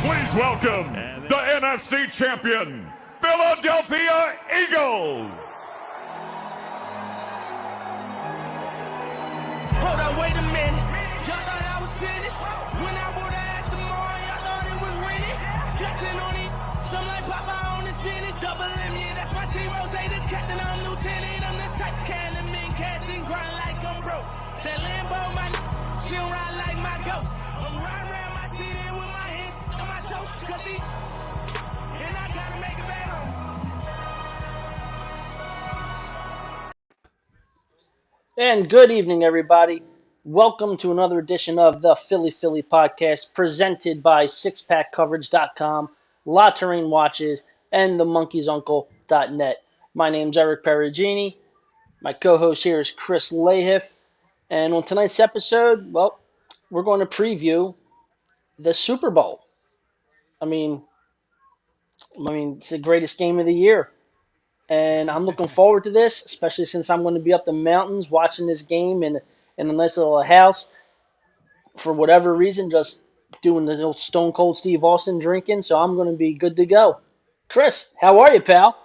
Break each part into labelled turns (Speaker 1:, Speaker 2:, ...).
Speaker 1: Please welcome the NFC champion, Philadelphia Eagles.
Speaker 2: Hold on, wait a minute. Y'all thought I was finished? When I wore the ass tomorrow, y'all thought it was winning? Flexing on it, some like Popeye on the spinach. Double M, yeah, that's my T-Rose, the captain, I'm lieutenant. I'm the type of can of men casting grind like I'm broke. That Lambo, my she'll ride like my ghost. I'm riding around my city with my hand on my toes. And I gotta make it back home.
Speaker 3: And good evening, everybody. Welcome to another edition of the Philly Podcast, presented by SixPackCoverage.com, La Terrain Watches, and TheMonkey'sUncle.net. My name's Eric Perugini. My co-host here is Chris Lahiff. And on tonight's episode, well, we're going to preview the Super Bowl. I mean, it's the greatest game of the year. And I'm looking forward to this, especially since I'm going to be up the mountains watching this game in a nice little house. For whatever reason, just doing the old Stone Cold Steve Austin drinking, so I'm going to be good to go. Chris, how are you, pal?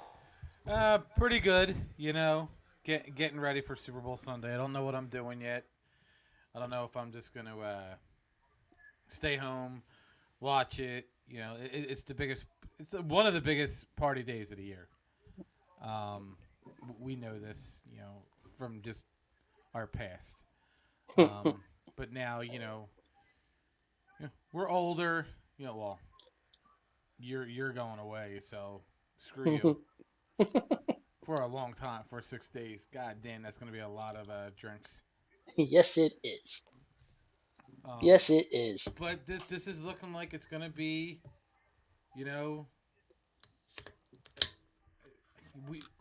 Speaker 4: Pretty good, getting ready for Super Bowl Sunday. I don't know what I'm doing yet. I don't know if I'm just going to stay home, watch it. It's the biggest. It's one of the biggest party days of the year. We know this, from just our past. But now, we're older. Well, you're going away, so screw you. For a long time, for 6 days. God damn, that's going to be a lot of drinks.
Speaker 3: Yes, it is. Yes, it is.
Speaker 4: But this is looking like it's going to be,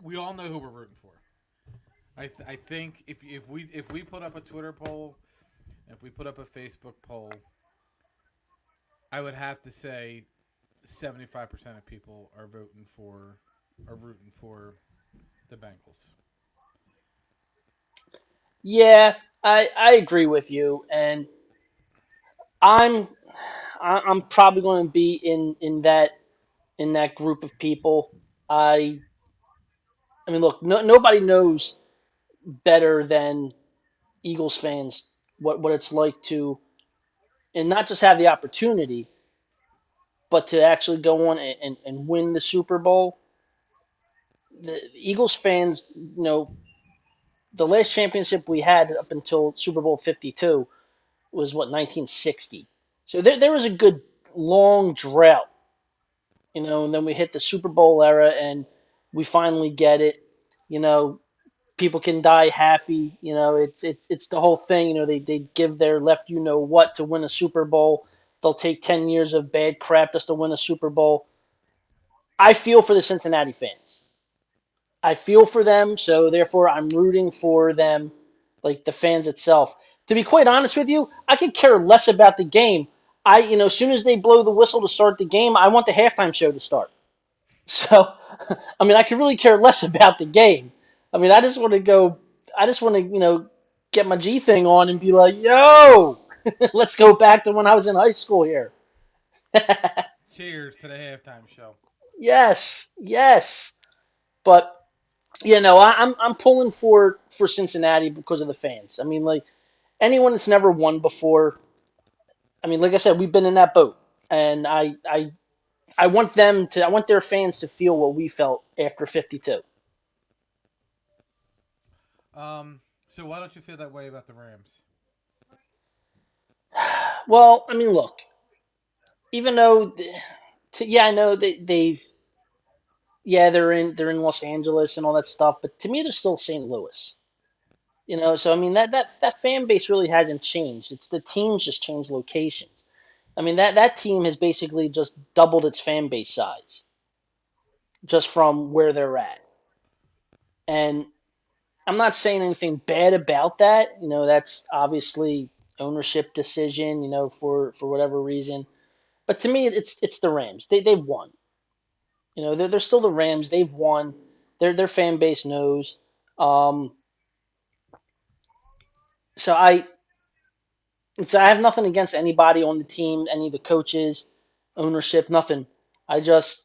Speaker 4: we all know who we're rooting for. I think if we put up a Twitter poll, if we put up a Facebook poll, I would have to say 75% of people are rooting for the Bengals.
Speaker 3: Yeah, I agree with you, and I'm probably going to be in that group of people. I mean, look, nobody knows better than Eagles fans what it's like to, and not just have the opportunity, but to actually go on and win the Super Bowl. The Eagles fans, the last championship we had up until Super Bowl 52 was 1960. So there was a good long drought, and then we hit the Super Bowl era and we finally get it. People can die happy. It's the whole thing. They give their left what to win a Super Bowl. They'll take 10 years of bad crap just to win a Super Bowl. I feel for the Cincinnati fans. I feel for them, so therefore I'm rooting for them, like the fans itself. To be quite honest with you, I could care less about the game. As soon as they blow the whistle to start the game, I want the halftime show to start. So, I could really care less about the game. I just want to get my G thing on and be like, yo, let's go back to when I was in high school here.
Speaker 4: Cheers to the halftime show.
Speaker 3: Yes. But, I'm pulling for Cincinnati because of the fans. Anyone that's never won before, like I said, we've been in that boat. And I want their fans to feel what we felt after 52.
Speaker 4: So why don't you feel that way about the Rams?
Speaker 3: Well, look, even though, I know they're in Los Angeles and all that stuff, but to me they're still St. Louis. So that fan base really hasn't changed. It's the teams just changed locations. That team has basically just doubled its fan base size just from where they're at. And I'm not saying anything bad about that. That's obviously ownership decision, for whatever reason. But to me, it's the Rams. They've won. They're still the Rams. They've won. Their fan base knows. So I have nothing against anybody on the team, any of the coaches. ownership, nothing. I just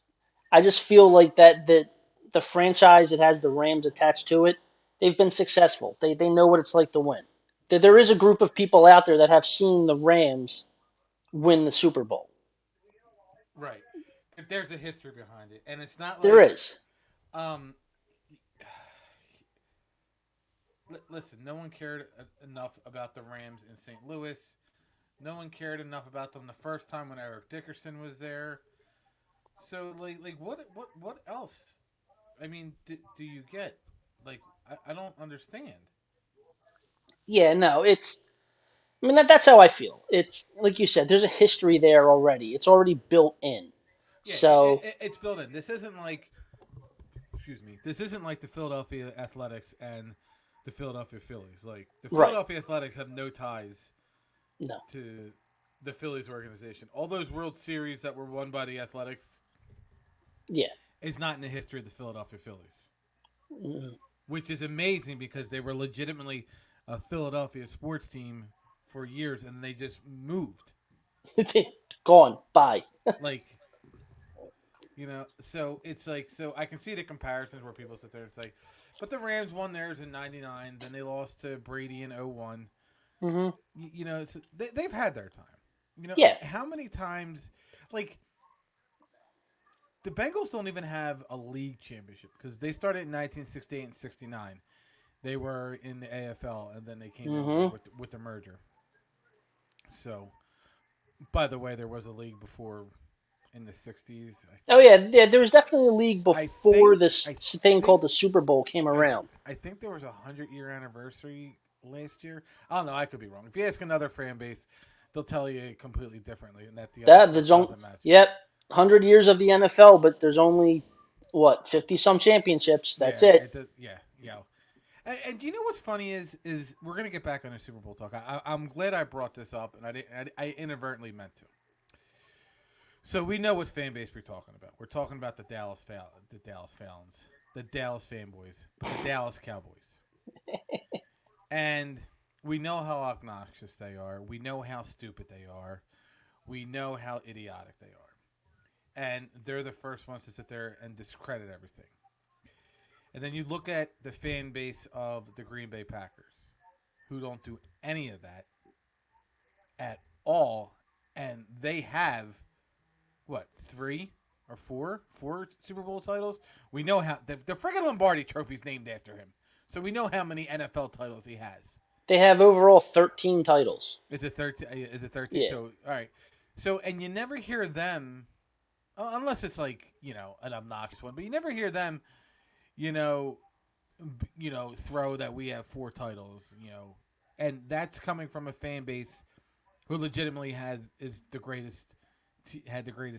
Speaker 3: I just feel like that the franchise that has the Rams attached to it, they've been successful. They know what it's like to win. There is a group of people out there that have seen the Rams win the Super Bowl.
Speaker 4: Right. There's a history behind it, and it's not
Speaker 3: There
Speaker 4: like
Speaker 3: is.
Speaker 4: um. Listen, no one cared enough about the Rams in St. Louis. No one cared enough about them the first time when Eric Dickerson was there. So what else? I mean, do you get? Like, I don't understand.
Speaker 3: Yeah, no, it's I mean that's how I feel. It's like you said, there's a history there already. It's already built in.
Speaker 4: Yeah,
Speaker 3: So
Speaker 4: it's built in. This isn't like, excuse me, this isn't like the Philadelphia Athletics and the Philadelphia Phillies. Like the
Speaker 3: right.
Speaker 4: Philadelphia Athletics have no ties
Speaker 3: No.
Speaker 4: to the Phillies organization. All those World Series that were won by the Athletics
Speaker 3: Yeah.
Speaker 4: is not in the history of the Philadelphia Phillies,
Speaker 3: Mm.
Speaker 4: which is amazing because they were legitimately a Philadelphia sports team for years and they just moved.
Speaker 3: Gone. Bye.
Speaker 4: Like, so it's like, so I can see the comparisons where people sit there and say, but the Rams won theirs in '99, then they lost to Brady in '01.
Speaker 3: Hmm.
Speaker 4: So they've had their time.
Speaker 3: Yeah.
Speaker 4: How many times, like, the Bengals don't even have a league championship because they started in 1968 and '69. They were in the AFL, and then they came in with the merger. So, by the way, there was a league before in the '60s.
Speaker 3: Oh yeah. There was definitely a league
Speaker 4: I
Speaker 3: before
Speaker 4: think
Speaker 3: this
Speaker 4: I
Speaker 3: thing called
Speaker 4: think
Speaker 3: the Super Bowl came
Speaker 4: I
Speaker 3: around.
Speaker 4: I think there was a 100-year anniversary last year. I don't know. I could be wrong. If you ask another fan base, they'll tell you completely differently, and that the other
Speaker 3: That the
Speaker 4: stuff doesn't match.
Speaker 3: Yep, 100 years of the NFL, but there's only what 50 some championships. That's
Speaker 4: Yeah,
Speaker 3: it.
Speaker 4: it does, yeah, yeah. And do you know what's funny is we're gonna get back on the Super Bowl talk. I'm glad I brought this up, and I didn't. I inadvertently meant to. So we know what fan base we're talking about. We're talking about the Dallas Falcons, the Dallas fanboys, the Dallas Cowboys, and we know how obnoxious they are. We know how stupid they are. We know how idiotic they are, and they're the first ones to sit there and discredit everything. And then you look at the fan base of the Green Bay Packers, who don't do any of that at all, and they have what, four Super Bowl titles. We know how the friggin' Lombardi Trophy's named after him, so we know how many NFL titles he has.
Speaker 3: They have overall 13 titles.
Speaker 4: Is it 13? Is it 13?
Speaker 3: Yeah.
Speaker 4: So all right. So and you never hear them, unless it's like an obnoxious one, but you never hear them, you know, throw that we have four titles, and that's coming from a fan base who legitimately had the greatest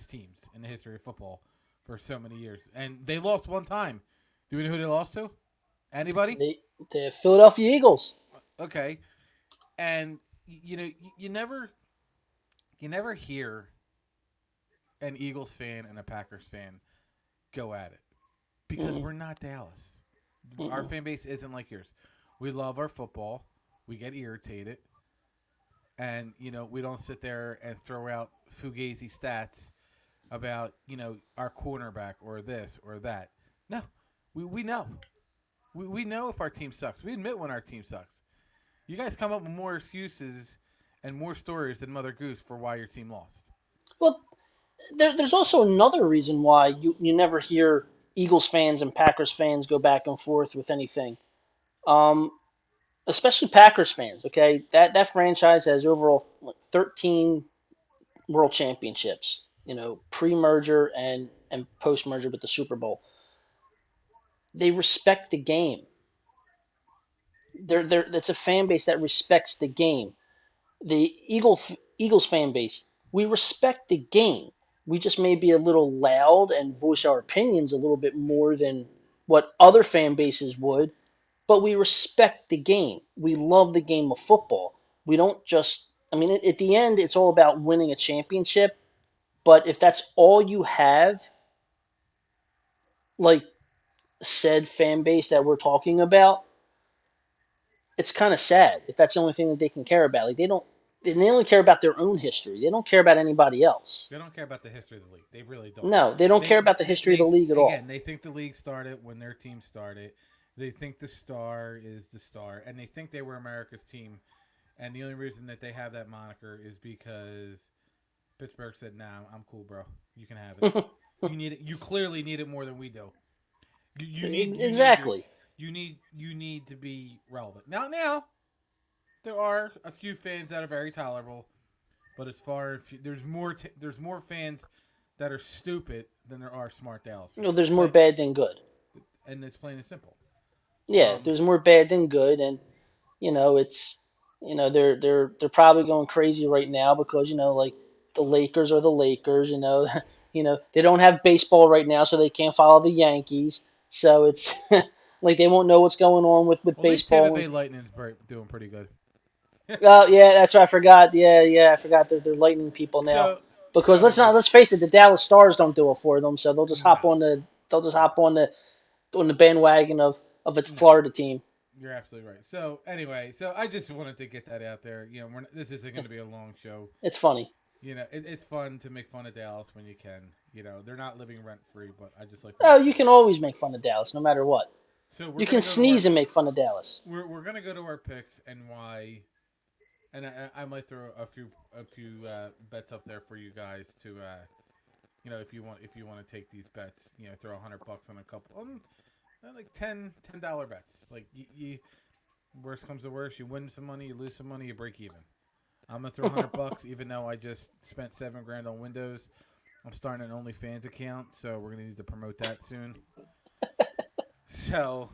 Speaker 4: teams in the history of football for so many years, and they lost one time. Do we know who they lost to? Anybody?
Speaker 3: The Philadelphia Eagles.
Speaker 4: Okay, and you never hear an Eagles fan and a Packers fan go at it because we're not Dallas. Our fan base isn't like yours. We love our football. We get irritated. And, we don't sit there and throw out fugazi stats about, our cornerback or this or that. No, we know. We know if our team sucks. We admit when our team sucks. You guys come up with more excuses and more stories than Mother Goose for why your team lost.
Speaker 3: Well, there's also another reason why you never hear Eagles fans and Packers fans go back and forth with anything. Um, Especially Packers fans. Okay, that franchise has overall 13 world championships. Pre-merger and post-merger with the Super Bowl. They respect the game. It's a fan base that respects the game. The Eagles fan base, we respect the game. We just may be a little loud and voice our opinions a little bit more than what other fan bases would, but we respect the game. We love the game of football. We don't just, I mean, at the end, it's all about winning a championship, but if that's all you have, like said fan base that we're talking about, it's kind of sad if that's the only thing that they can care about. Like they only care about their own history. They don't care about anybody else.
Speaker 4: They don't care about the history of the league. They really don't.
Speaker 3: No, they don't care about the history of the league at all.
Speaker 4: Again, they think the league started when their team started. They think the star is the star, and they think they were America's team. And the only reason that they have that moniker is because Pittsburgh said, "Nah, I'm cool, bro. You can have it. You need it. You clearly need it more than we do. You need
Speaker 3: exactly.
Speaker 4: You need to be relevant." Now, there are a few fans that are very tolerable, but as far as there's more fans that are stupid than there are smart Dallas fans.
Speaker 3: No, there's more bad than good.
Speaker 4: And it's plain and simple.
Speaker 3: Yeah, there's more bad than good, and it's they're probably going crazy right now because like the Lakers are the Lakers. They don't have baseball right now, so they can't follow the Yankees. So it's like they won't know what's going on with baseball.
Speaker 4: Tampa Bay Lightning's doing pretty good.
Speaker 3: Oh yeah, that's right. I forgot. Yeah, I forgot they're Lightning people now. Because let's face it, the Dallas Stars don't do it for them, so they'll just hop on the bandwagon of a Florida team.
Speaker 4: You're absolutely right. So anyway, I just wanted to get that out there. This isn't going to be a long show.
Speaker 3: It's funny.
Speaker 4: It's fun to make fun of Dallas when you can. They're not living rent free, but I just like.
Speaker 3: You can always make fun of Dallas, no matter what.
Speaker 4: So
Speaker 3: you can sneeze and make fun of Dallas.
Speaker 4: We're gonna go to our picks and why, and I might throw a few bets up there for you guys to, if you want to take these bets, throw $100 on a couple, like $10 bets. Like you, worst comes to worst, you win some money, you lose some money, you break even. I'm gonna throw $100, even though I just spent $7,000 on Windows. I'm starting an OnlyFans account, so we're gonna need to promote that soon. So,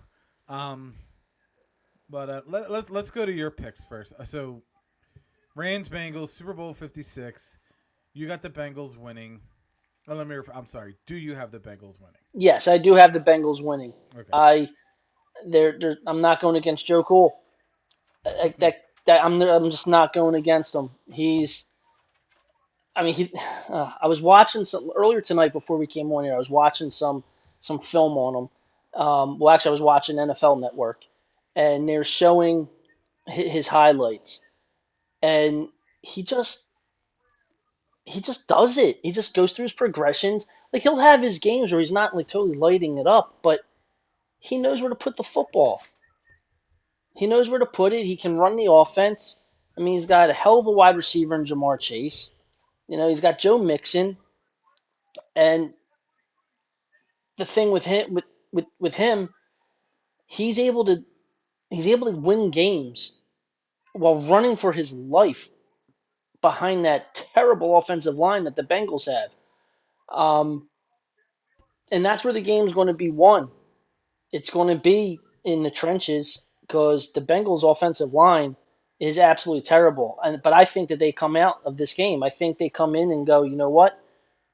Speaker 4: but let's go to your picks first. So, Rams Bengals Super Bowl 56. You got the Bengals winning. Oh, I'm sorry. Do you have the Bengals winning?
Speaker 3: Yes, I do have the Bengals winning.
Speaker 4: Okay.
Speaker 3: I'm not going against Joe Cool. I'm just not going against him. I was watching some earlier tonight before we came on here. I was watching some film on him. Actually, I was watching NFL Network, and they're showing his highlights, and he just does it. He just goes through his progressions. Like he'll have his games where he's not like totally lighting it up, but he knows where to put the football. He knows where to put it. He can run the offense. He's got a hell of a wide receiver in Jamar Chase. He's got Joe Mixon, and the thing with him, with him, he's able to win games while running for his life behind that terrible offensive line that the Bengals have. And that's where the game's going to be won. It's going to be in the trenches because the Bengals' offensive line is absolutely terrible. But I think that they come out of this game. I think they come in and go, you know what?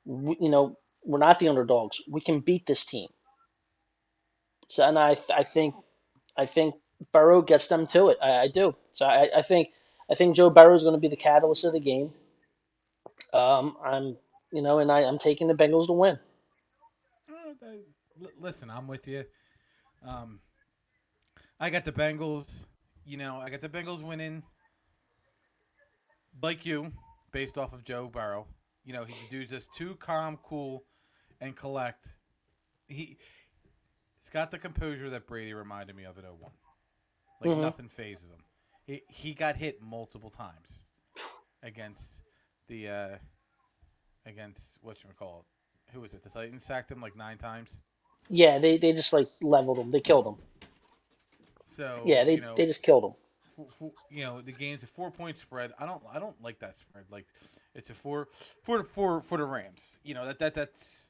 Speaker 3: We're not the underdogs. We can beat this team. So, and I think Burrow gets them to it. I do. So I think Joe Burrow is going to be the catalyst of the game. I'm taking the Bengals to win.
Speaker 4: Listen, I'm with you. I got the Bengals. I got the Bengals winning. Like you, based off of Joe Burrow. He can do just too calm, cool, and collect. He's got the composure that Brady reminded me of at 01. Like nothing phases him. He got hit multiple times against whatchamacallit. Who was it? The Titans sacked him like 9 times.
Speaker 3: Yeah, they just like leveled him. They killed him.
Speaker 4: So
Speaker 3: yeah, they just killed him.
Speaker 4: The game's a 4-point spread. I don't like that spread. Like it's a 4 for the Rams. That's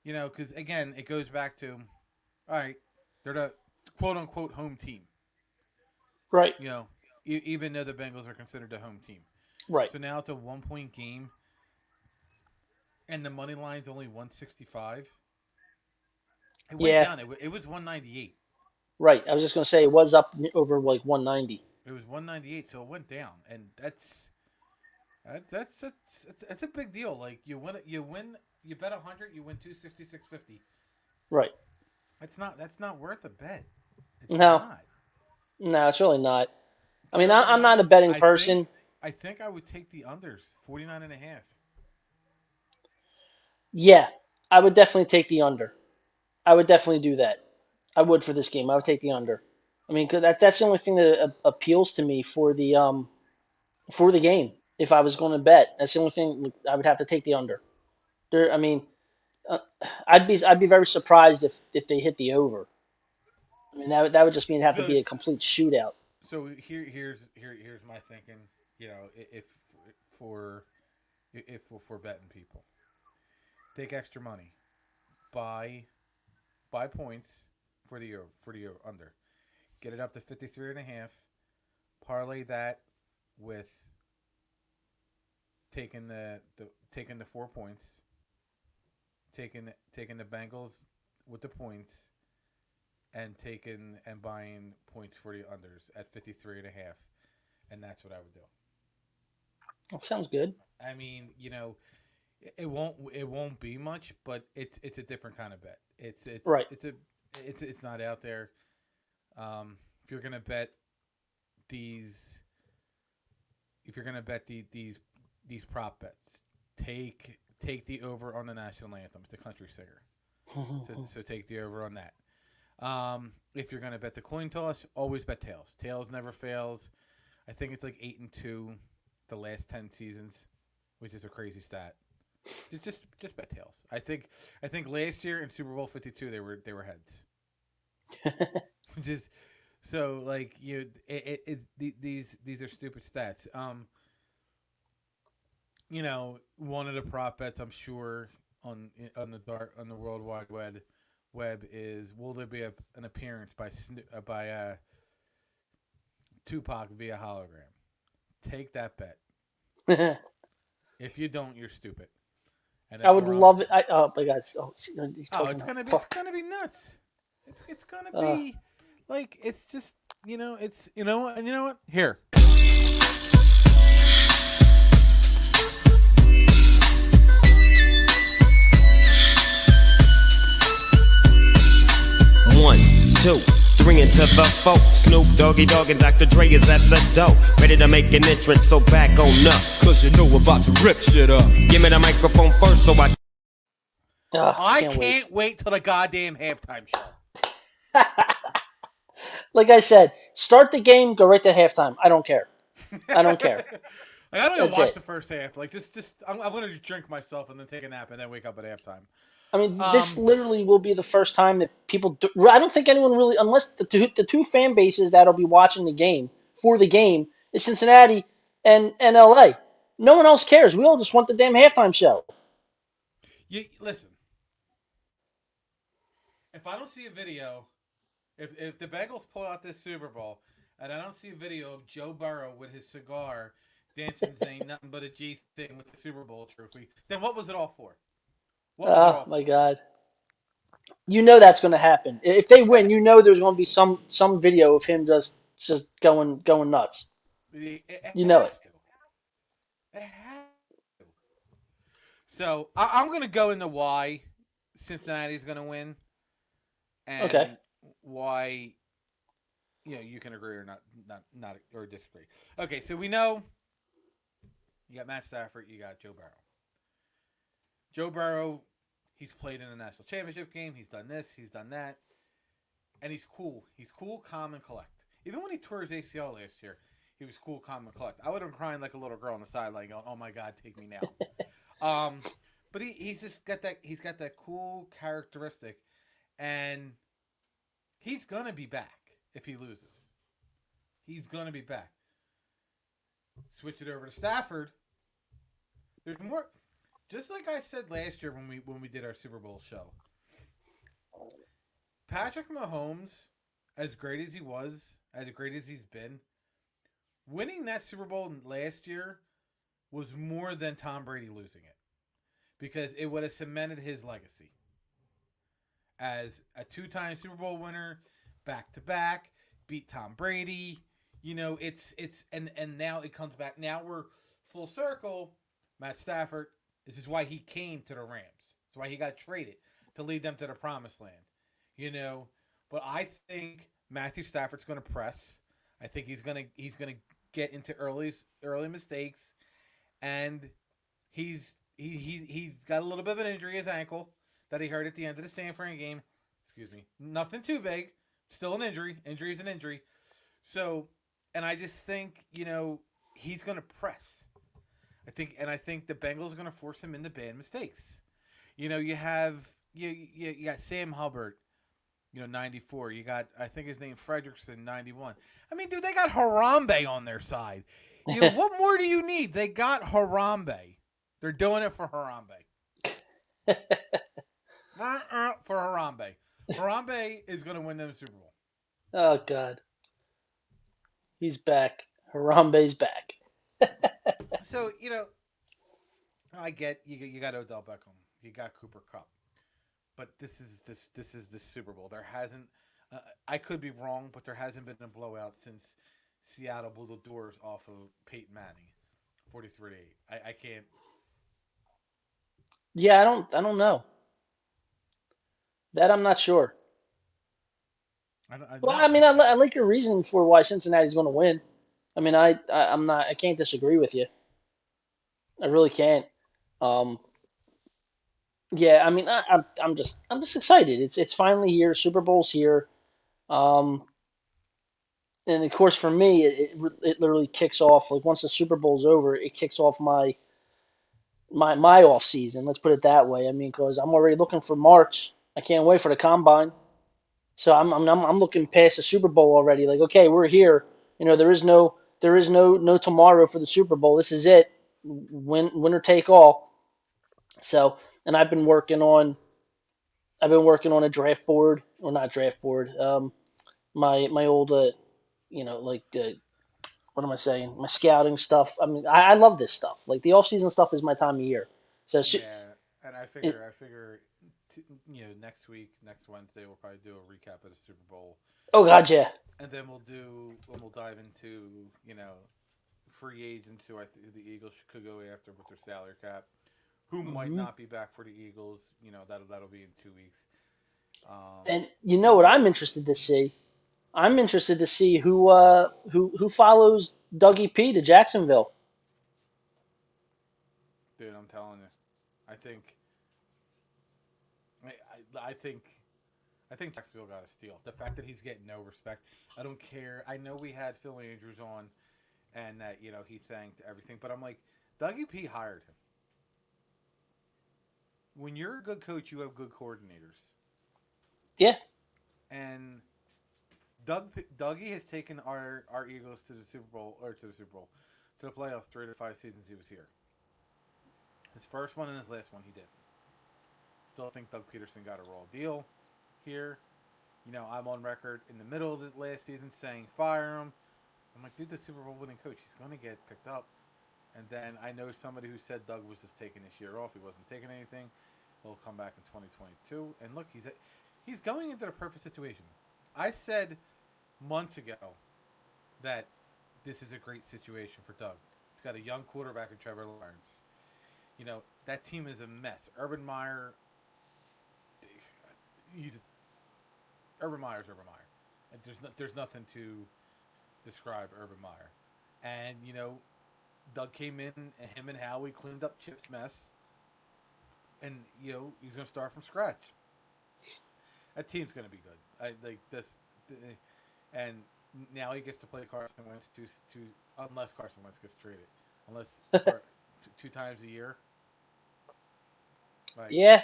Speaker 4: because again it goes back to all right, they're the quote unquote home team.
Speaker 3: Right.
Speaker 4: Even though the Bengals are considered a home team.
Speaker 3: Right.
Speaker 4: So now it's a 1-point game, and the money line's only 165. It went down. It was 198.
Speaker 3: Right. I was just gonna say it was up over like 190.
Speaker 4: It was 198, so it went down, and that's a big deal. Like you bet 100, you win 266.50.
Speaker 3: Right.
Speaker 4: That's not worth a bet.
Speaker 3: No, it's really not. I'm not a betting person.
Speaker 4: I think I would take the unders, 49.5.
Speaker 3: Yeah, I would definitely take the under. I would definitely do that. I would for this game. I would take the under. I mean, 'cause that's the only thing that appeals to me for the game. If I was going to bet, that's the only thing I would have to take the under. There, I mean, uh, I'd be very surprised if they hit the over. I mean, that would just mean it'd have to be a
Speaker 4: Just
Speaker 3: complete shootout.
Speaker 4: so here's my thinking. You know, for if for betting people, take extra money, buy buy points for the under, get it up to 53.5. Parlay that with taking the 4 points, taking the Bengals with the points, and taking and buying points for the unders at 53.5, and that's what I would do.
Speaker 3: That sounds good.
Speaker 4: I mean, you know, it won't be much, but it's a different kind of bet.
Speaker 3: Right.
Speaker 4: It's not out there. If you're gonna bet these, if you're gonna bet these prop bets, take the over on the national anthem, the country singer. So take the over on that. If you're gonna bet the coin toss, always bet tails. Tails never fails. I think it's like 8-2 the last 10 seasons, which is a crazy stat. Just bet tails. I think last year in Super Bowl 52 they were heads. Just so like these are stupid stats. You know, one of the prop bets I'm sure on the World Wide Web is, will there be an appearance by Tupac via hologram? Take that bet. If you don't, you're stupid. And
Speaker 3: I would love it. Oh my God!
Speaker 4: it's gonna be nuts. It's gonna be like, it's just, you know, it's, you know what, and you know what, here.
Speaker 5: One, two, three into the four. Snoop Doggy Dogg and Dr. Dre is at the door, ready to make an entrance, so back on up.
Speaker 6: Cause you know we're about to rip shit up.
Speaker 5: Give me the microphone first so
Speaker 4: I can't wait till the goddamn halftime show.
Speaker 3: Like I said, start the game, go right to halftime. I don't care. I don't care.
Speaker 4: Like, I don't even
Speaker 3: That's
Speaker 4: watch
Speaker 3: it.
Speaker 4: the first half. Like, I'm gonna just drink myself and then take a nap and then wake up at halftime.
Speaker 3: I mean, this literally will be the first time that people. I don't think anyone really, unless the two fan bases that'll be watching the game for the game is Cincinnati and LA. No one else cares. We all just want the damn halftime show.
Speaker 4: You listen. If I don't see a video, if the Bengals pull out this Super Bowl and I don't see a video of Joe Burrow with his cigar dancing thing, nothing but a G thing with the Super Bowl trophy, then what was it all for? What was it all
Speaker 3: Oh my
Speaker 4: for?
Speaker 3: God! You know that's going to happen. If they win, you know there's going to be some video of him just going nuts.
Speaker 4: It
Speaker 3: You know
Speaker 4: has
Speaker 3: it.
Speaker 4: to. It has to. So I'm gonna go into why Cincinnati's gonna win, and
Speaker 3: Okay.
Speaker 4: why, you know, you can agree or not or disagree. Okay, so we know you got Matt Stafford, you got Joe Burrow. Joe Burrow, he's played in a national championship game. He's done this, he's done that, and he's cool. He's cool, calm, and collect. Even when he tore his ACL last year, he was cool, calm, and collect. I would have been crying like a little girl on the sideline, going, "Oh my God, take me now." But he's just got that. He's got that cool characteristic, and he's gonna be back if he loses. He's gonna be back. Switch it over to Stafford. There's more. Just like I said last year when we did our Super Bowl show, Patrick Mahomes, as great as he was, as great as he's been, winning that Super Bowl last year was more than Tom Brady losing it, because it would have cemented his legacy as a two-time Super Bowl winner, back to back, beat Tom Brady. You know, and now it comes back. Now we're full circle. Matt Stafford. This is why he came to the Rams. It's why he got traded, to lead them to the promised land. You know, but I think Matthew Stafford's going to press. I think he's going to get into early mistakes, and he's got a little bit of an injury, his ankle that he hurt at the end of the San Fran game. Excuse me, nothing too big, still an injury. Injury is an injury. So, and I just think he's going to press. I think the Bengals are going to force him into bad mistakes. You got Sam Hubbard, 94. You got, I think his name Fredrickson, 91. I mean, dude, they got Harambe on their side. What more do you need? They got Harambe. They're doing it for Harambe. For Harambe. Harambe is going to win them the Super Bowl.
Speaker 3: Oh, God. He's back. Harambe's back.
Speaker 4: So, I get you got Odell Beckham. You got Cooper Kupp. But this is the Super Bowl. There hasn't I could be wrong, but there hasn't been a blowout since Seattle blew the doors off of Peyton Manning, 43-8. I can't.
Speaker 3: Yeah, I don't know. That I'm not sure. I like your reason for why Cincinnati's going to win. I mean, I can't disagree with you. I really can't. Yeah, I mean, I'm just excited. It's finally here. Super Bowl's here. And of course, for me, it literally kicks off like once the Super Bowl's over, it kicks off my off season. Let's put it that way. I mean, because I'm already looking for March. I can't wait for the combine. So I'm looking past the Super Bowl already. Like, okay, we're here. There is no tomorrow for the Super Bowl. This is it. Winner take all. So, and I've been working on a draft board, or not draft board. My old what am I saying? My scouting stuff. I mean, I love this stuff. Like the off season stuff is my time of year. So
Speaker 4: yeah, and I figure next week, next Wednesday, we'll probably do a recap of the Super Bowl.
Speaker 3: Oh God, yeah.
Speaker 4: And then we'll dive into free agents who I think the Eagles could go after with their salary cap. Who might not be back for the Eagles? That'll be in 2 weeks.
Speaker 3: And you know what I'm interested to see? I'm interested to see who follows Dougie P to Jacksonville.
Speaker 4: Dude, I'm telling you, I think Jacksonville got a steal. The fact that he's getting no respect, I don't care. I know we had Phil Andrews on, and that he thanked everything, but I'm like, Dougie P hired him. When you're a good coach, you have good coordinators.
Speaker 3: Yeah.
Speaker 4: And Dougie has taken our Eagles to the Super Bowl, to the playoffs 3 to 5 seasons he was here. His first one and his last one he did. Still think Doug Peterson got a raw deal here. I'm on record in the middle of the last season saying fire him. I'm like, dude, the Super Bowl winning coach, he's going to get picked up. And then I know somebody who said Doug was just taking this year off. He wasn't taking anything. He'll come back in 2022. And look, he's going into the perfect situation. I said months ago that this is a great situation for Doug. He's got a young quarterback in Trevor Lawrence. That team is a mess. Urban Meyer's Urban Meyer. And there's nothing to describe Urban Meyer. And, Doug came in, and him and Howie cleaned up Chip's mess. And, he's going to start from scratch. That team's going to be good. And now he gets to play Carson Wentz unless Carson Wentz gets traded. Unless 2 times a year.
Speaker 3: Yeah.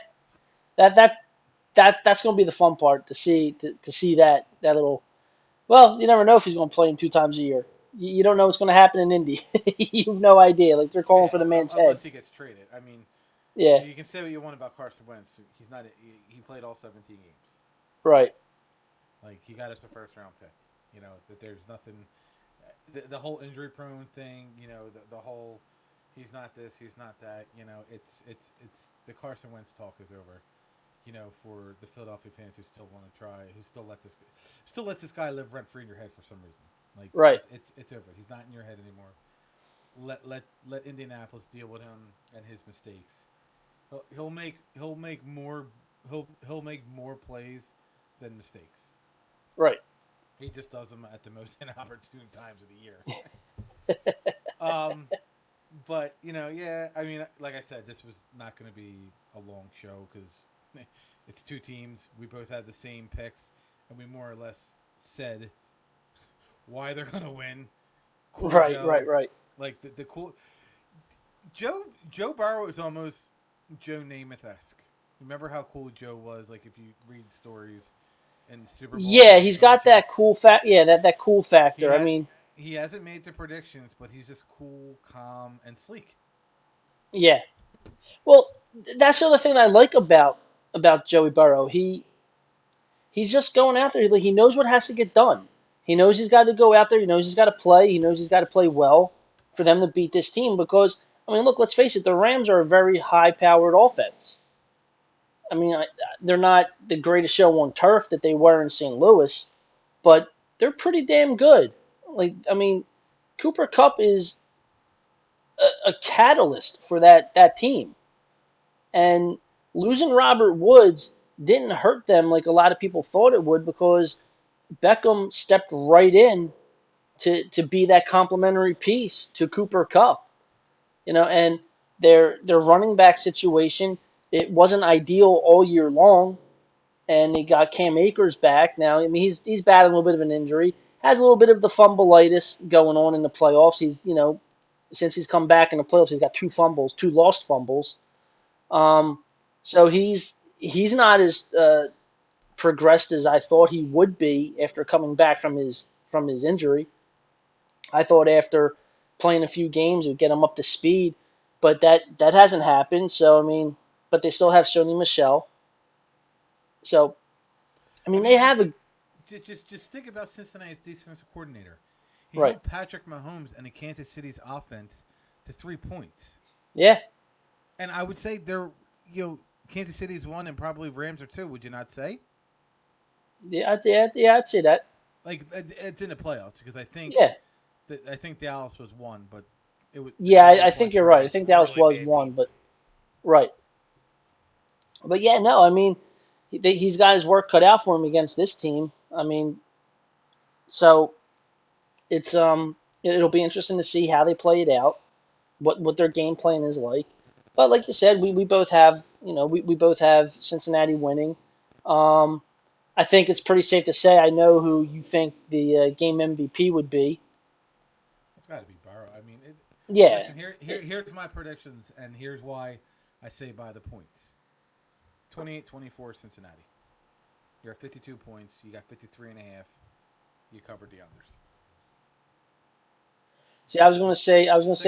Speaker 3: That's going to be the fun part, to see that little. Well, you never know if he's going to play him 2 times a year. You don't know what's going to happen in Indy. You have no idea. Like, they're calling for the man's head.
Speaker 4: Unless he gets traded. I mean,
Speaker 3: yeah.
Speaker 4: You can say what you want about Carson Wentz. He played all 17 games.
Speaker 3: Right.
Speaker 4: Like, he got us a first-round pick. That there's nothing. The whole injury-prone thing. The whole he's not this, he's not that. It's the Carson Wentz talk is over. For the Philadelphia fans who still want to try, who still lets this guy live rent free in your head for some reason. Like,
Speaker 3: right.
Speaker 4: It's over. He's not in your head anymore. Let Indianapolis deal with him and his mistakes. He'll make more plays than mistakes.
Speaker 3: Right.
Speaker 4: He just does them at the most inopportune times of the year. But yeah. I mean, like I said, this was not going to be a long show because it's two teams. We both had the same picks, and we more or less said why they're going to win. Cool
Speaker 3: Right,
Speaker 4: Joe,
Speaker 3: right.
Speaker 4: like the cool Joe Burrow is almost Joe Namath-esque. Remember how cool Joe was? Like if you read stories in Super Bowl.
Speaker 3: Yeah, he's got that cool Yeah, that cool
Speaker 4: He
Speaker 3: factor. I
Speaker 4: has,
Speaker 3: mean,
Speaker 4: he hasn't made the predictions, but he's just cool, calm, and sleek.
Speaker 3: yeah. Well, that's the other thing I like about Joey Burrow. He's just going out there. He knows what has to get done. He knows he's got to go out there. He knows he's got to play. He knows he's got to play well for them to beat this team. Because I mean, look, let's face it. The Rams are a very high-powered offense. I mean, they're not the greatest show on turf that they were in St. Louis, but they're pretty damn good. Like, I mean, Cooper Kupp is a catalyst for that team. And losing Robert Woods didn't hurt them like a lot of people thought it would because Beckham stepped right in to be that complementary piece to Cooper Kupp. And their running back situation, it wasn't ideal all year long, and they got Cam Akers back now. I mean, he's battling a little bit of an injury, has a little bit of the fumbleitis going on in the playoffs. Since he's come back in the playoffs, he's got two lost fumbles. So he's not as progressed as I thought he would be after coming back from his injury. I thought after playing a few games it would get him up to speed, but that hasn't happened. So I mean, but they still have Sony Michel. So I mean, they have a
Speaker 4: Just think about Cincinnati's defensive coordinator. He
Speaker 3: right.
Speaker 4: held Patrick Mahomes and the Kansas City's offense to 3 points.
Speaker 3: Yeah.
Speaker 4: And I would say Kansas City's 1 and probably Rams are 2. Would you not say?
Speaker 3: Yeah, I'd say that.
Speaker 4: Like it's in the playoffs because I think I think Dallas was 1, but it was.
Speaker 3: Yeah, I think you're right. I think Dallas was 1, but right. But yeah, no, I mean, he's got his work cut out for him against this team. I mean, so it's it'll be interesting to see how they play it out, what their game plan is like. But like you said, we both have we both have Cincinnati winning. I think it's pretty safe to say I know who you think the game MVP would be.
Speaker 4: It's got to be Burrow. I mean,
Speaker 3: yeah.
Speaker 4: Listen, here's my predictions, and here's why I say by the points. 28-24 Cincinnati. You're at 52 points. You got 53.5. You covered the others.
Speaker 3: See, I was going to say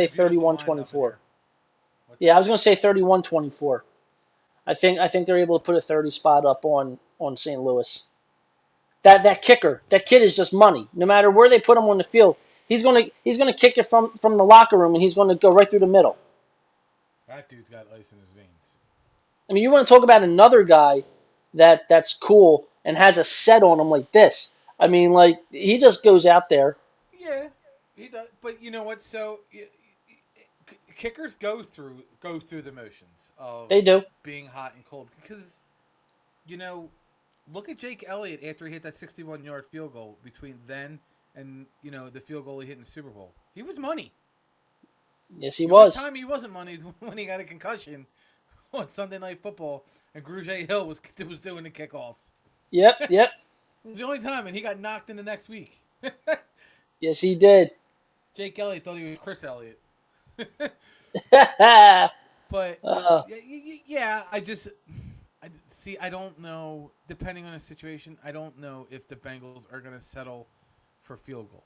Speaker 3: 31-24. Yeah, I was going to say 31-24. I think they're able to put a 30 spot up on St. Louis. That kicker, that kid is just money. No matter where they put him on the field, he's gonna kick it from the locker room and he's gonna go right through the middle.
Speaker 4: That dude's got ice in his veins.
Speaker 3: I mean, you want to talk about another guy that's cool and has a set on him like this. I mean, like he just goes out there.
Speaker 4: Yeah, he does. But you know what? So kickers go through the motions of
Speaker 3: they do
Speaker 4: being hot and cold because look at Jake Elliott after he hit that 61-yard field goal between then and the field goal he hit in the Super Bowl. He was money.
Speaker 3: Yes, he was.
Speaker 4: The only time he wasn't money is when he got a concussion on Sunday Night Football and Grugier Hill was doing the kickoffs.
Speaker 3: Yep.
Speaker 4: It was the only time, and he got knocked in the next week.
Speaker 3: Yes, he did.
Speaker 4: Jake Elliott thought he was Chris Elliott. But yeah, I don't know. Depending on the situation, I don't know if the Bengals are going to settle for field goals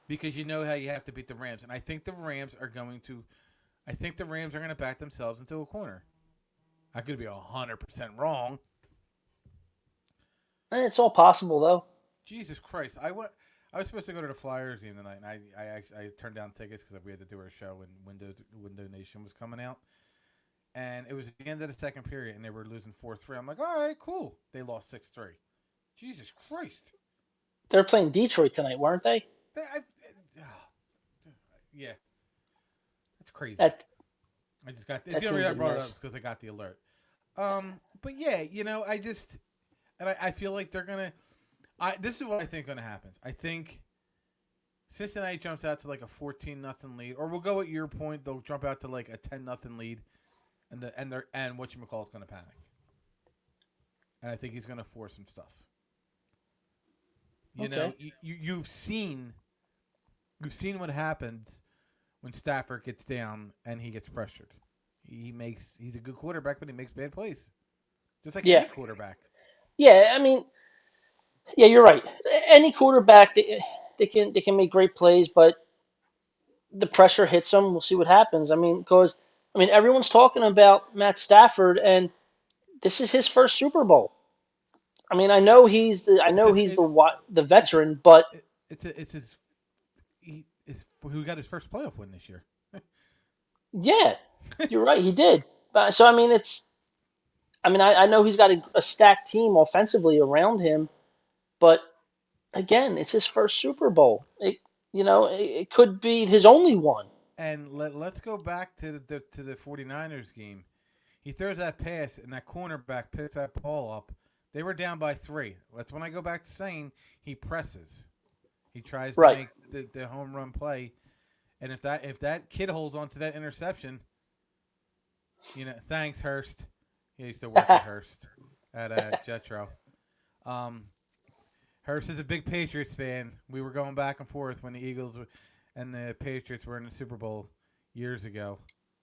Speaker 4: because you know how you have to beat the Rams, and I think the Rams are going to back themselves into a corner. I could be 100% wrong.
Speaker 3: It's all possible though.
Speaker 4: Jesus Christ! I was supposed to go to the Flyers game tonight, and I turned down tickets because we had to do our show when Window Nation was coming out. And it was the end of the second period, and they were losing 4-3. I'm like, all right, cool. They lost 6-3. Jesus Christ!
Speaker 3: They're playing Detroit tonight, weren't they?
Speaker 4: Yeah, that's crazy.
Speaker 3: I
Speaker 4: just got. The only reason I brought it up is because I got the alert. But yeah, I feel like they're gonna. This is what I think gonna happen. I think Cincinnati jumps out to like a 14-0 lead, or we'll go at your point. They'll jump out to like a 10-0 lead, and whatchamacallit's going to panic, and I think he's going to force some stuff. You know, you've seen what happens when Stafford gets down and he gets pressured. He's a good quarterback, but he makes bad plays, just like any quarterback.
Speaker 3: Yeah, I mean, yeah, you're right. Any quarterback, they can make great plays, but the pressure hits them. We'll see what happens. I mean, because everyone's talking about Matt Stafford, and this is his first Super Bowl. I mean, I know he's the veteran, but
Speaker 4: it's who got his first playoff win this year.
Speaker 3: yeah, you're right. He did. So I mean, I know he's got a stacked team offensively around him, but again, it's his first Super Bowl. It could be his only one.
Speaker 4: And let's go back to the 49ers game. He throws that pass, and that cornerback picks that ball up. They were down by 3. That's when I go back to saying he presses. He tries to make the home run play, and if that kid holds on to that interception, thanks Hurst. He used to work at Hurst at Jetro. Hurst is a big Patriots fan. We were going back and forth when the Eagles and the Patriots were in the Super Bowl years ago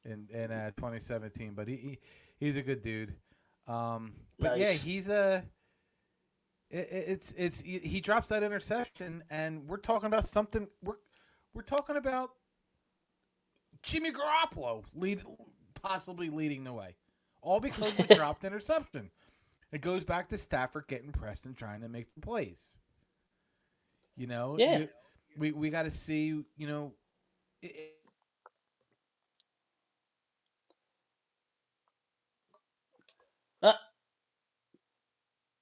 Speaker 4: in 2017. But he's a good dude. But
Speaker 3: nice.
Speaker 4: Yeah, he drops that interception, and we're talking about something. We're talking about Jimmy Garoppolo possibly leading the way, all because of the dropped interception. It goes back to Stafford getting pressed and trying to make the plays.
Speaker 3: Yeah.
Speaker 4: We got to see.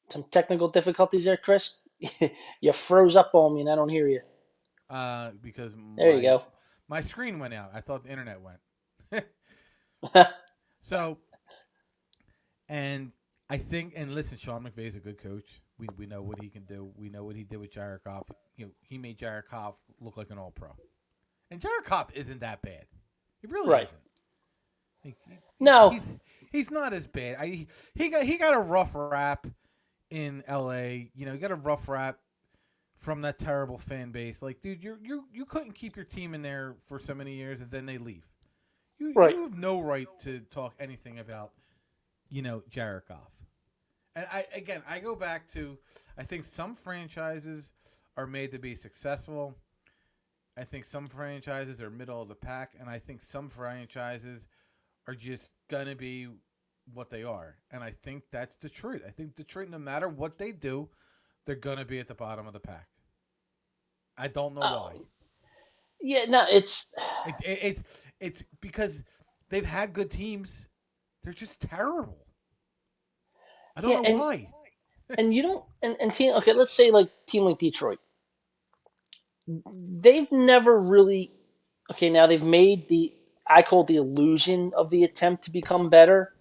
Speaker 3: Some technical difficulties there, Chris. You froze up on me, and I don't hear you.
Speaker 4: Because
Speaker 3: There you go.
Speaker 4: my screen went out. I thought the internet went. So, and I think, and listen, Sean McVay is a good coach. We know what he can do. We know what he did with Jared Goff. He made Jared Goff look like an All-Pro, and Jared Goff isn't that bad. He really isn't.
Speaker 3: No,
Speaker 4: he's not as bad. He got a rough rap in L.A. He got a rough rap from that terrible fan base. Like, dude, you couldn't keep your team in there for so many years, and then they leave. You have no right to talk anything about, Jared Goff. And I go back to, I think some franchises are made to be successful. I think some franchises are middle of the pack, and I think some franchises are just gonna be what they are. And I think that's Detroit. I think Detroit, no matter what they do, they're gonna be at the bottom of the pack. I don't know why.
Speaker 3: Yeah, no, it's
Speaker 4: because they've had good teams. They're just terrible. I don't know why.
Speaker 3: And you don't and team okay, let's say like team like Detroit. They've never really now they've made I call it the illusion of the attempt to become better,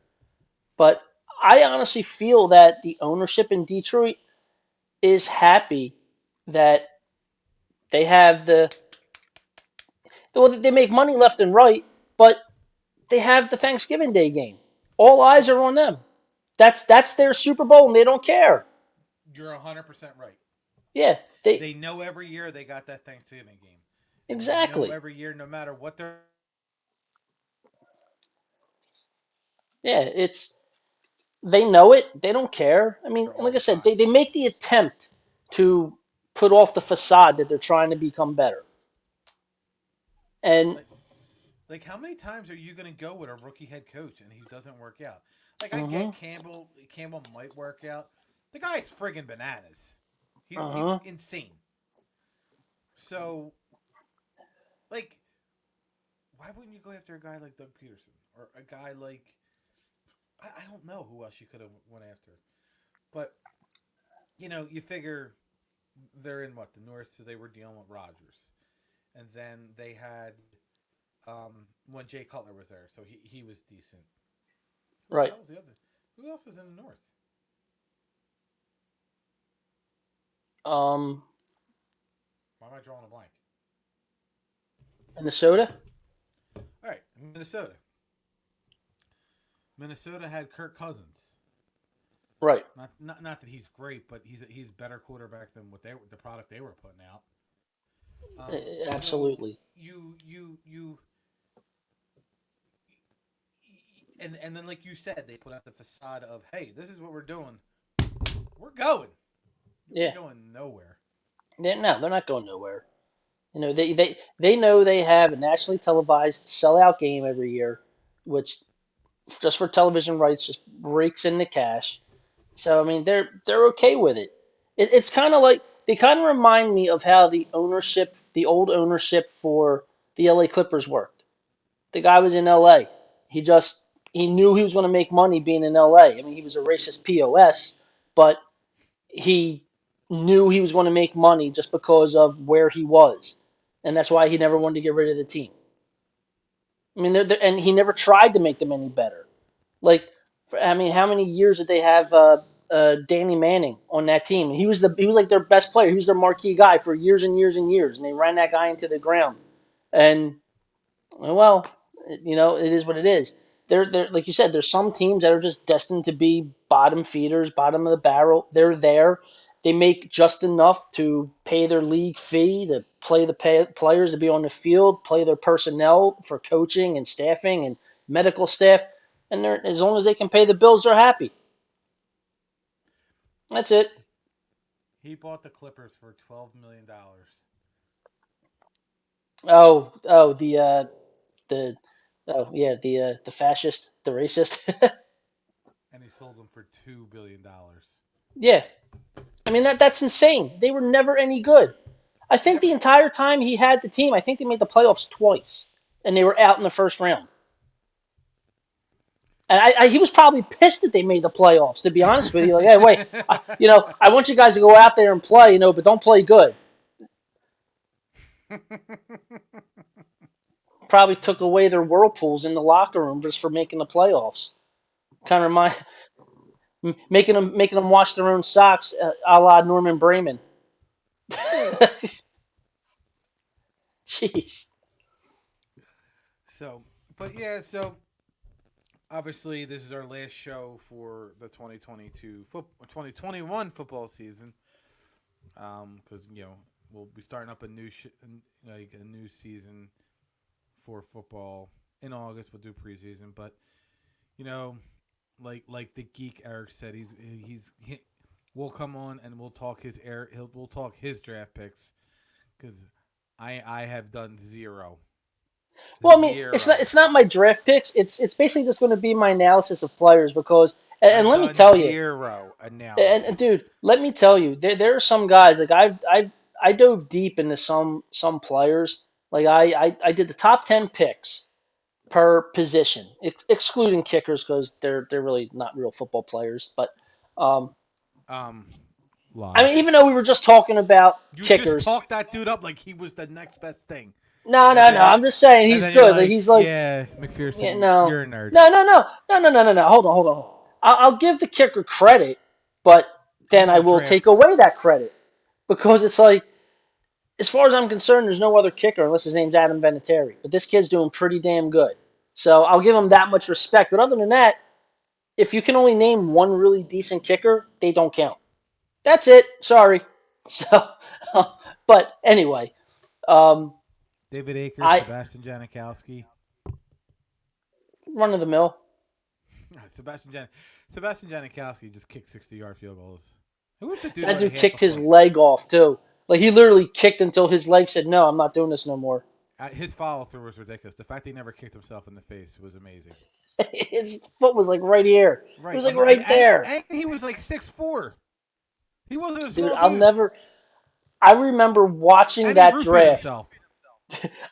Speaker 3: but I honestly feel that the ownership in Detroit is happy that they have they make money left and right, but they have the Thanksgiving Day game. All eyes are on them. That's their Super Bowl, and they don't care.
Speaker 4: You're 100% right.
Speaker 3: Yeah,
Speaker 4: they know every year they got that Thanksgiving game.
Speaker 3: Exactly.
Speaker 4: They know every year, no matter what they're.
Speaker 3: Yeah, they know it. They don't care. I mean, like I said, they make the attempt to put off the facade that they're trying to become better. And
Speaker 4: like how many times are you going to go with a rookie head coach and he doesn't work out? Like I get Campbell might work out. The guy's friggin' bananas. He's insane. So, like, why wouldn't you go after a guy like Doug Peterson or a guy like I don't know who else you could have went after, but you figure they're in the North, so they were dealing with Rodgers, and then they had when Jay Cutler was there, so he was decent.
Speaker 3: Right.
Speaker 4: Who else is in the North? Why am I drawing a blank?
Speaker 3: Minnesota.
Speaker 4: All right, Minnesota. Minnesota had Kirk Cousins.
Speaker 3: Right.
Speaker 4: Not that he's great, but he's better quarterback than the product they were putting out.
Speaker 3: Absolutely.
Speaker 4: So and then like you said, they put out the facade of, hey, this is what we're doing. We're going.
Speaker 3: Yeah.
Speaker 4: We're going nowhere.
Speaker 3: They're not going nowhere. You know, they know they have a nationally televised sellout game every year, which just for television rights just rakes in the cash. So I mean, they're okay with it. It's kind of like they kind of remind me of how the old ownership for the LA Clippers worked. The guy was in LA. He knew he was going to make money being in LA. I mean, he was a racist POS, but he knew he was going to make money just because of where he was, and that's why he never wanted to get rid of the team. I mean, and he never tried to make them any better. Like, I mean, how many years did they have Danny Manning on that team? He was like their best player. He was their marquee guy for years and years and years, and they ran that guy into the ground. And well, you know, it is what it is. They're like you said, there's some teams that are just destined to be bottom feeders, bottom of the barrel. They're there. They make just enough to pay their league fee, to play the players to be on the field, play their personnel for coaching and staffing and medical staff, and as long as they can pay the bills, they're happy. That's it.
Speaker 4: He bought the Clippers for $12 million.
Speaker 3: The yeah, the fascist, the racist.
Speaker 4: And he sold them for $2 billion.
Speaker 3: Yeah. I mean, that's insane. They were never any good. I think the entire time he had the team, I think they made the playoffs twice, and they were out in the first round. And he was probably pissed that they made the playoffs, to be honest with you. Like, hey, wait, I want you guys to go out there and play, but don't play good. Probably took away their whirlpools in the locker room just for making the playoffs. Kind of making them wash their own socks, a la Norman Bremen. Jeez.
Speaker 4: So obviously this is our last show for the 2021 football season. Because we'll be starting up a new new season for football in August. We'll do preseason, but like the geek Eric said, we'll come on and we'll talk we'll talk his draft picks, because I have done zero.
Speaker 3: Well, I mean, it's not my draft picks. It's basically just going to be my analysis of players, because and let me tell you,
Speaker 4: zero analysis.
Speaker 3: And dude, let me tell you, there are some guys like I dove deep into some players. Like I did the top 10 picks per position, excluding kickers, because they're really not real football players. But I mean, even though we were just talking about kickers,
Speaker 4: you just talked that dude up like he was the next best thing.
Speaker 3: No. I'm just saying he's good. Like, he's like,
Speaker 4: yeah, McPherson.
Speaker 3: Yeah, no,
Speaker 4: you're a nerd.
Speaker 3: No. Hold on. I'll give the kicker credit, but then I will take away that credit, because it's like, as far as I'm concerned, there's no other kicker unless his name's Adam Vinatieri. But this kid's doing pretty damn good, so I'll give him that much respect. But other than that, if you can only name one really decent kicker, they don't count. That's it. Sorry. So, but anyway.
Speaker 4: David Akers, Sebastian Janikowski.
Speaker 3: Run of the mill.
Speaker 4: Sebastian Janikowski just kicked 60-yard field goals.
Speaker 3: That dude kicked his leg off too. Like, he literally kicked until his leg said, "No, I'm not doing this no more."
Speaker 4: His follow through was ridiculous. The fact he never kicked himself in the face was amazing.
Speaker 3: His foot was like right here.
Speaker 4: Right.
Speaker 3: It was like right there.
Speaker 4: And he was like 6'4". He wasn't a
Speaker 3: Dude,
Speaker 4: small dude.
Speaker 3: I remember watching that draft.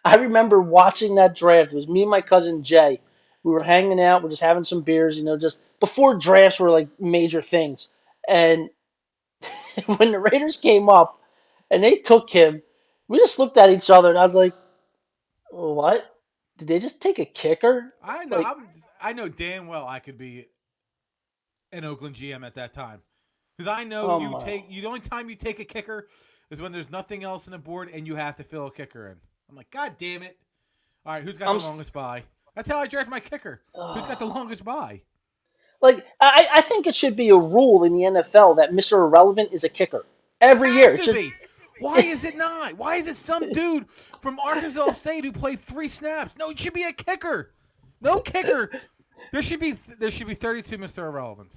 Speaker 3: I remember watching that draft. It was me and my cousin Jay. We were hanging out. We're just having some beers, just before drafts were like major things. And when the Raiders came up and they took him, we just looked at each other, and I was like, "What? Did they just take a kicker?"
Speaker 4: I know. I know damn well I could be an Oakland GM at that time, because I know the only time you take a kicker is when there's nothing else on the board and you have to fill a kicker in. I'm like, God damn it! All right, who's got
Speaker 3: I'm
Speaker 4: the longest bye? That's how I draft my kicker. Who's got the longest bye?
Speaker 3: like I think it should be a rule in the NFL that Mr. Irrelevant is a kicker
Speaker 4: It
Speaker 3: every year.
Speaker 4: has
Speaker 3: It's
Speaker 4: to
Speaker 3: just
Speaker 4: be. Why is it not? Why is it some dude from Arkansas State who played 3 snaps? No, it should be a kicker. No kicker. There should be 32 Mr. Irrelevants.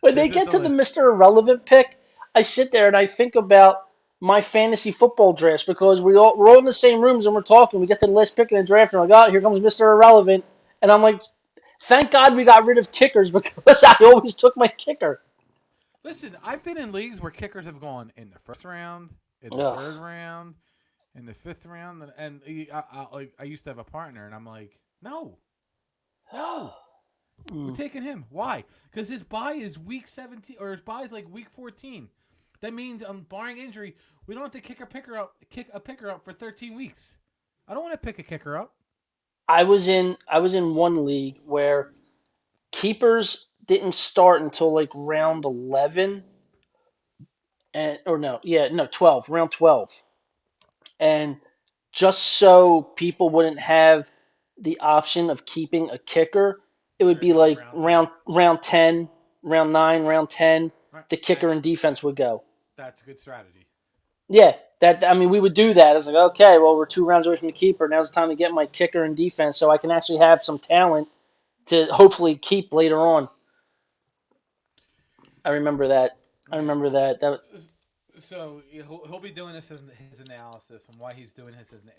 Speaker 3: when they
Speaker 4: This is
Speaker 3: get to
Speaker 4: the
Speaker 3: the Mr. Irrelevant pick, I sit there and I think about my fantasy football drafts because we're all in the same rooms and we're talking. We get to the last pick in the draft and we're like, oh, here comes Mr. Irrelevant, and I'm like, thank God we got rid of kickers because I always took my kicker.
Speaker 4: Listen, I've been in leagues where kickers have gone in the first round, in the
Speaker 3: Ugh.
Speaker 4: third round, in the fifth round, and I used to have a partner, and I'm like, no, we're taking him. Why? Because his bye is week 17, or his bye is like week 14. That means, barring injury, we don't have to kick a picker up for 13 weeks. I don't want to pick a kicker up.
Speaker 3: I was in one league where keepers didn't start until like round 11 and or no, yeah, no, 12, round 12. And just so people wouldn't have the option of keeping a kicker, it would be
Speaker 4: They're going
Speaker 3: like round 10, round 9, round 10,
Speaker 4: Right.
Speaker 3: the kicker and defense would go.
Speaker 4: That's a good strategy.
Speaker 3: Yeah, we would do that. It's like, okay, well, we're 2 rounds away from the keeper. Now's the time to get my kicker and defense so I can actually have some talent to hopefully keep later on. I remember that. That
Speaker 4: So he'll be doing his analysis, and while he's doing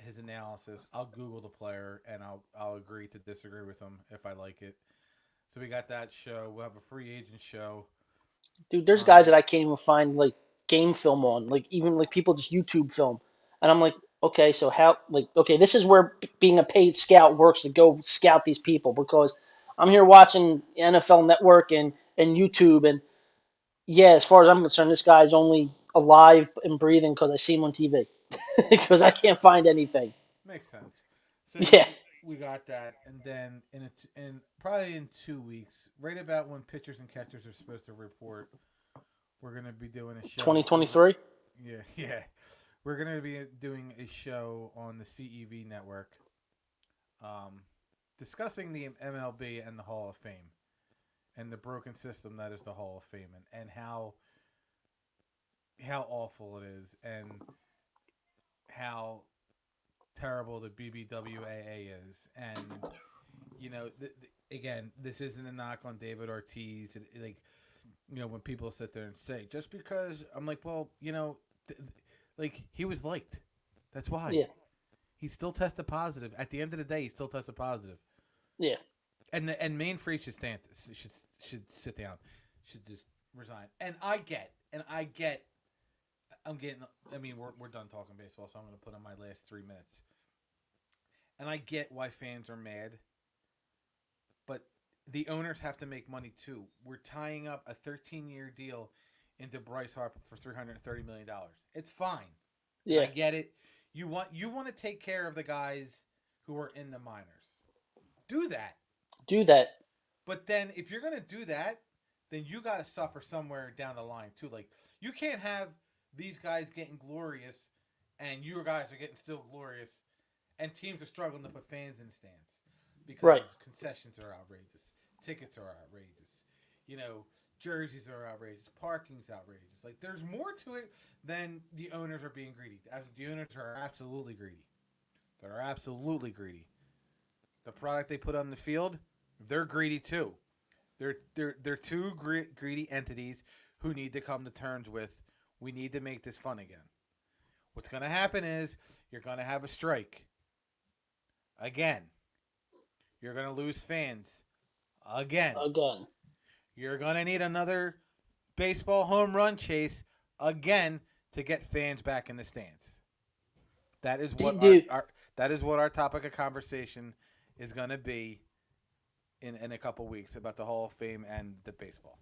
Speaker 4: his analysis, I'll Google the player and I'll agree to disagree with him if I like it. So we got that show. We'll have a free agent show.
Speaker 3: dude, there's guys that I can't even find like game film on, like even like people just YouTube film, and I'm like, okay, so how, like, okay, this is where being a paid scout works to go scout these people because I'm here watching NFL Network and YouTube, and yeah, as far as I'm concerned, this guy's only alive and breathing because I see him on TV because I can't find anything.
Speaker 4: Makes sense. So
Speaker 3: Yeah.
Speaker 4: we got that, and then in probably in 2 weeks, right about when pitchers and catchers are supposed to report, we're gonna be doing a show.
Speaker 3: 2023.
Speaker 4: Yeah. We're gonna be doing a show on the CEV network, discussing the MLB and the Hall of Fame, and the broken system that is the Hall of Fame, and how awful it is, and how terrible the BBWAA is, and again, this isn't a knock on David Ortiz. Like, when people sit there and say, just because, I'm like, well, like, he was liked. That's why.
Speaker 3: Yeah.
Speaker 4: He still tested positive. At the end of the day, he still tested positive.
Speaker 3: Yeah.
Speaker 4: And Manfred should stand. Should sit down. Should just resign. And I get. I mean, we're done talking baseball, so I'm going to put on my last 3 minutes. And I get why fans are mad, but the owners have to make money too. We're tying up a 13-year deal into Bryce Harper for $330 million. It's fine.
Speaker 3: Yeah.
Speaker 4: I get it. You want to take care of the guys who are in the minors. Do that. But then if you're going to do that, then you got to suffer somewhere down the line too. Like, you can't have these guys getting glorious and your guys are getting still glorious and teams are struggling to put fans in the stands because concessions are outrageous. Tickets are outrageous. Jerseys are outrageous. Parking's outrageous. Like, there's more to it than the owners are being greedy. The owners are absolutely greedy. They're absolutely greedy. The product they put on the field, they're greedy too. They're two greedy entities who need to come to terms with, we need to make this fun again. What's going to happen is you're going to have a strike. Again. You're going to lose fans. Again. You're going to need another baseball home run chase again to get fans back in the stands. That is what that is what our topic of conversation is going to be in a couple weeks about the Hall of Fame and the baseball.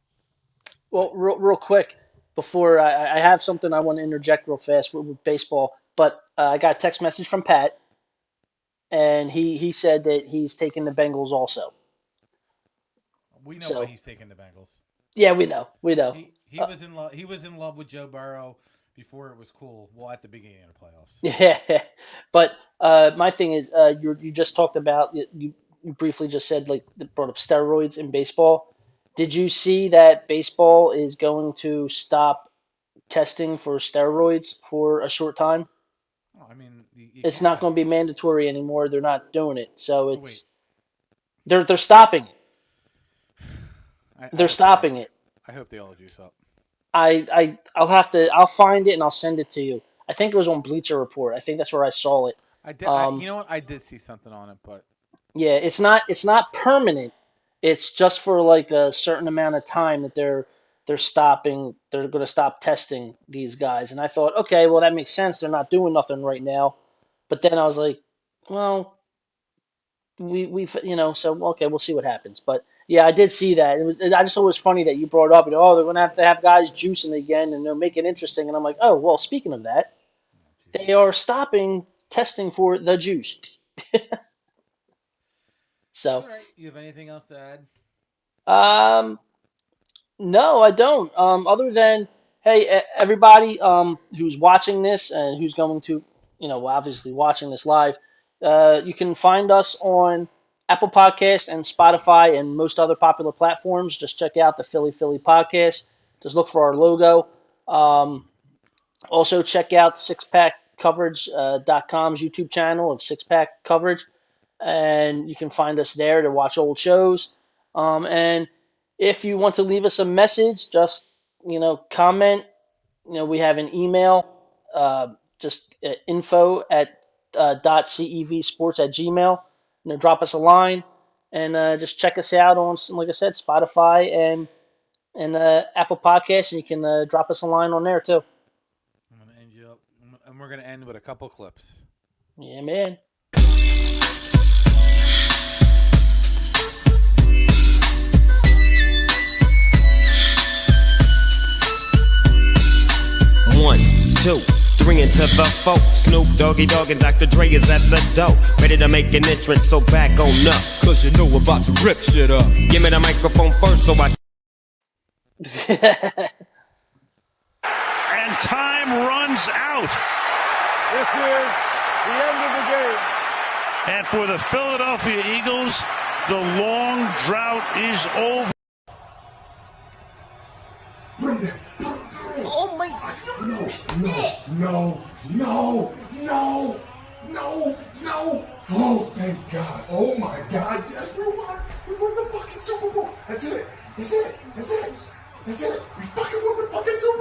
Speaker 3: Well, real quick, before I have something I want to interject real fast with baseball, but I got a text message from Pat, and he said that he's taking the Bengals also.
Speaker 4: We know why he's taking the Bengals.
Speaker 3: Yeah, we know.
Speaker 4: He was in love. He was in love with Joe Burrow. before it was cool. Well, at the beginning of the playoffs.
Speaker 3: Yeah, but my thing is, you just talked about you briefly just said like brought up steroids in baseball. Did you see that baseball is going to stop testing for steroids for a short time?
Speaker 4: Oh, I mean,
Speaker 3: It's not going to be mandatory anymore. They're not doing it, so
Speaker 4: wait.
Speaker 3: it's they're stopping it.
Speaker 4: I
Speaker 3: They're
Speaker 4: hope
Speaker 3: stopping it.
Speaker 4: I hope they all juice up.
Speaker 3: I'll find it and I'll send it to you. I think it was on Bleacher Report. I think that's where I saw it.
Speaker 4: I did. You know what? I did see something on it, but
Speaker 3: Yeah, it's not permanent. It's just for like a certain amount of time that they're stopping. They're going to stop testing these guys. And I thought, okay, well that makes sense. They're not doing nothing right now. But then I was like, well, we've so okay, we'll see what happens. But yeah, I did see that. I just thought it was funny that you brought up, oh, they're going to have guys juicing again and they'll make it interesting. And I'm like, oh, well, speaking of that, they are stopping testing for the juice. So,
Speaker 4: all right. You have anything else to add?
Speaker 3: no, I don't. Other than, hey, everybody, who's watching this and who's going to, obviously watching this live, you can find us on Apple Podcast and Spotify and most other popular platforms. Just check out the Philly Podcast. Just look for our logo. Also check out sixpackcoverage.com's YouTube channel of Six Pack Coverage, and you can find us there to watch old shows. And if you want to leave us a message, just comment. We have an email, just info at .cevsports@gmail. Drop us a line and just check us out on, like I said, Spotify and Apple Podcasts, and you can drop us a line on there too.
Speaker 4: I'm gonna end you up, and we're gonna end with a couple clips.
Speaker 3: Yeah, man.
Speaker 5: One, two, three into the four. Snoop Doggy Dogg and Dr. Dre is at the door, ready to make an entrance, so back on up.
Speaker 6: Cause you know we're about to rip shit up.
Speaker 5: Give me the microphone first so I
Speaker 1: And time runs out.
Speaker 7: This is the end of the game.
Speaker 1: And for the Philadelphia Eagles, the long drought is over.
Speaker 8: Oh my! No! Oh, thank God! Oh my God! Yes, we won! We won the fucking Super Bowl! That's it! We fucking won the fucking Super Bowl!